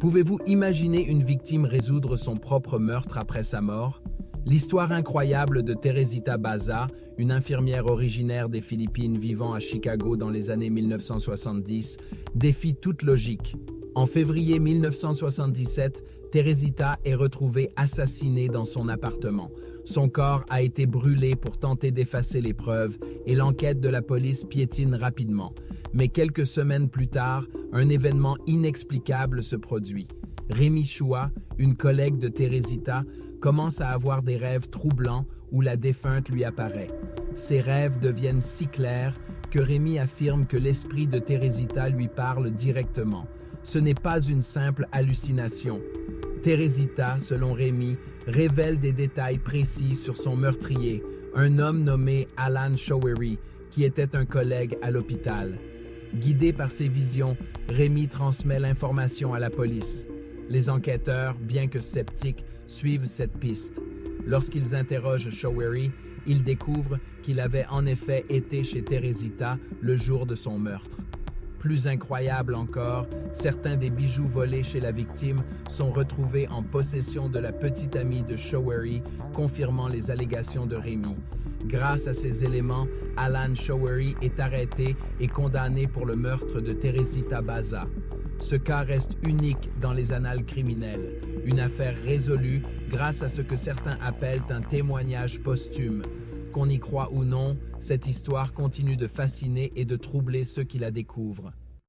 Pouvez-vous imaginer une victime résoudre son propre meurtre après sa mort? L'histoire incroyable de Teresita Baza, une infirmière originaire des Philippines vivant à Chicago dans les années 1970, défie toute logique. En février 1977, Teresita est retrouvée assassinée dans son appartement. Son corps a été brûlé pour tenter d'effacer les preuves et l'enquête de la police piétine rapidement. Mais quelques semaines plus tard, un événement inexplicable se produit. Rémi Chua, une collègue de Teresita, commence à avoir des rêves troublants où la défunte lui apparaît. Ces rêves deviennent si clairs que Rémi affirme que l'esprit de Teresita lui parle directement. Ce n'est pas une simple hallucination. Teresita, selon Rémi, révèle des détails précis sur son meurtrier, un homme nommé Alan Showery, qui était un collègue à l'hôpital. Guidé par ses visions, Rémi transmet l'information à la police. Les enquêteurs, bien que sceptiques, suivent cette piste. Lorsqu'ils interrogent Showery, ils découvrent qu'il avait en effet été chez Teresita le jour de son meurtre. Plus incroyable encore, certains des bijoux volés chez la victime sont retrouvés en possession de la petite amie de Showery, confirmant les allégations de Rémi. Grâce à ces éléments, Alan Showery est arrêté et condamné pour le meurtre de Teresita Baza. Ce cas reste unique dans les annales criminelles, une affaire résolue grâce à ce que certains appellent un témoignage posthume. Qu'on y croit ou non, cette histoire continue de fasciner et de troubler ceux qui la découvrent.